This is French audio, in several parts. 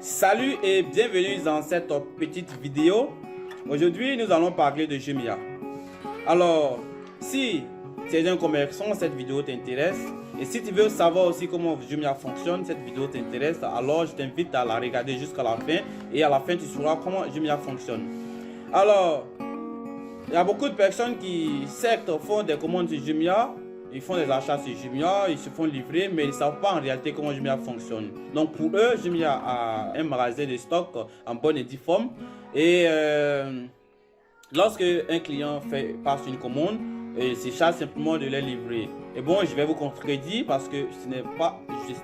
Salut et bienvenue dans cette petite vidéo. Aujourd'hui, nous allons parler de Jumia. Alors, si tu es un commerçant, cette vidéo t'intéresse. Et si tu veux savoir aussi comment Jumia fonctionne, cette vidéo t'intéresse. Alors, je t'invite à la regarder jusqu'à la fin. Et à la fin, tu sauras comment Jumia fonctionne. Alors, il y a beaucoup de personnes qui, certes, font des commandes sur Jumia. Ils font des achats sur Jumia, ils se font livrer, mais ils ne savent pas en réalité comment Jumia fonctionne. Donc pour eux, Jumia a un magasin de stock en bonne et due forme. Et lorsque un client passe une commande, il se charge simplement de les livrer. Et bon, je vais vous contredire parce que ce n'est pas juste.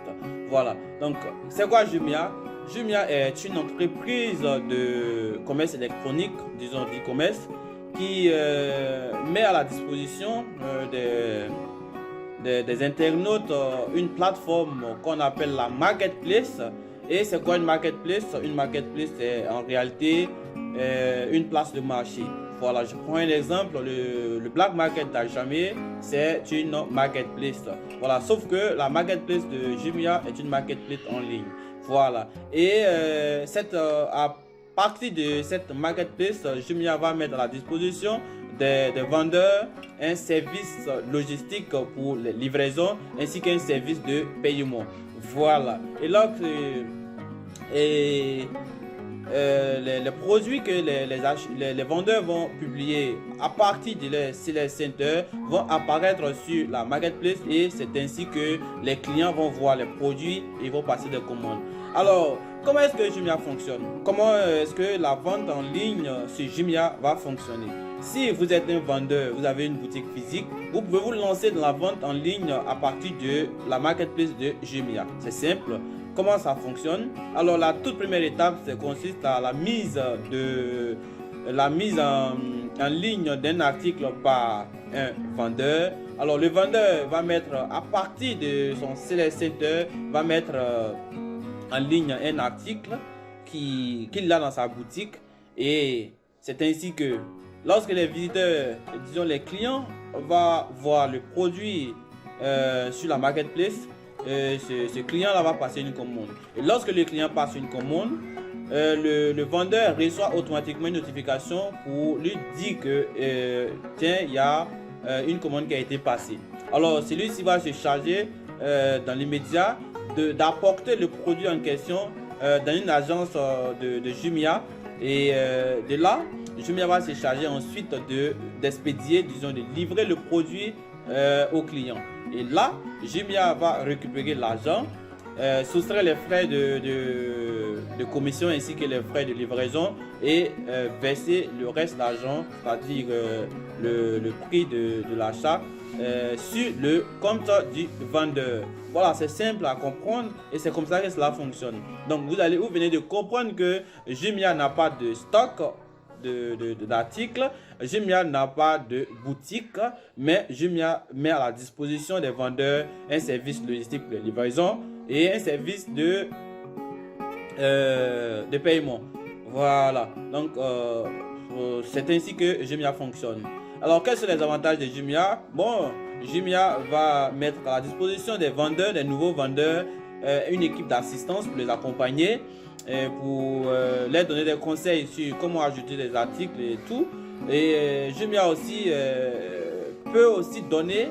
Voilà. Donc, c'est quoi Jumia? Jumia est une entreprise de commerce électronique, disons d'e-commerce, qui met à la disposition des internautes une plateforme qu'on appelle la marketplace. Et c'est quoi une marketplace? Une marketplace, c'est en réalité une place de marché. Voilà, je prends un exemple, le Black Market d'Ajamé, c'est une marketplace. Voilà, sauf que la marketplace de Jumia est une marketplace en ligne. Voilà, et à partir de cette marketplace, Jumia va mettre à la disposition des vendeurs un service logistique pour les livraisons ainsi qu'un service de paiement. Voilà. Et là, les produits que les vendeurs vont publier à partir de leur seller center vont apparaître sur la marketplace et c'est ainsi que les clients vont voir les produits et vont passer des commandes. Alors, comment est-ce que Jumia fonctionne? Comment est-ce que la vente en ligne sur Jumia va fonctionner? Si vous êtes un vendeur, vous avez une boutique physique, vous pouvez vous lancer dans la vente en ligne à partir de la marketplace de Jumia. C'est simple. Comment ça fonctionne? Alors, la toute première étape, ça consiste à la mise en ligne d'un article par un vendeur. Alors, le vendeur va mettre, à partir de son seller center, va mettre en ligne un article qu'il a dans sa boutique et c'est ainsi que lorsque les visiteurs, disons les clients, vont voir le produit sur la marketplace, ce client-là va passer une commande. Et lorsque le client passe une commande, le vendeur reçoit automatiquement une notification pour lui dire que tiens, il y a une commande qui a été passée. Alors celui-ci va se charger dans l'immédiat d'apporter le produit en question dans une agence de Jumia et de là Jumia va se charger ensuite d'expédier, disons de livrer le produit au client. Et là Jumia va récupérer l'argent, soustraire les frais de commission ainsi que les frais de livraison et verser le reste d'argent, c'est-à-dire le prix de l'achat sur le compte du vendeur. Voilà, c'est simple à comprendre et c'est comme ça que cela fonctionne. Donc vous venez de comprendre que Jumia n'a pas de stock d'articles, Jumia n'a pas de boutique, mais Jumia met à la disposition des vendeurs un service logistique de livraison et un service de paiement. Voilà, donc c'est ainsi que Jumia fonctionne. Alors, quels sont les avantages de Jumia? Bon, Jumia va mettre à la disposition des vendeurs, des nouveaux vendeurs, une équipe d'assistance pour les accompagner, pour leur donner des conseils sur comment ajouter des articles et tout. Et Jumia aussi peut aussi donner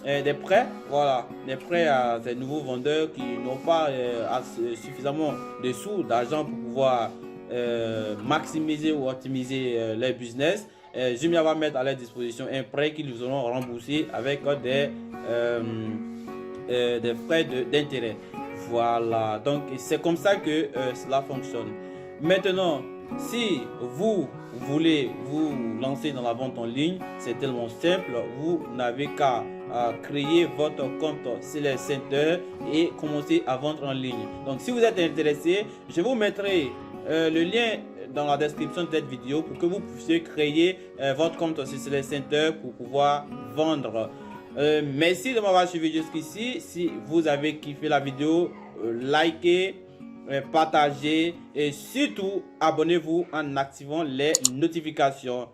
des prêts, voilà, des prêts à ces nouveaux vendeurs qui n'ont pas suffisamment de sous, d'argent pour pouvoir maximiser ou optimiser leur business. Jumia va mettre à leur disposition un prêt qu'ils auront remboursé avec des frais d'intérêt. Voilà, donc c'est comme ça que cela fonctionne. Maintenant, si vous voulez vous lancer dans la vente en ligne, c'est tellement simple. Vous n'avez qu'à créer votre compte Seller Center et commencer à vendre en ligne. Donc si vous êtes intéressé, je vous mettrai le lien dans la description de cette vidéo pour que vous puissiez créer votre compte sur Seller Center pour pouvoir vendre. Merci de m'avoir suivi jusqu'ici. Si vous avez kiffé la vidéo, likez, partagez et surtout abonnez-vous en activant les notifications.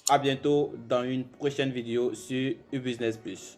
À bientôt dans une prochaine vidéo sur eBusiness Plus.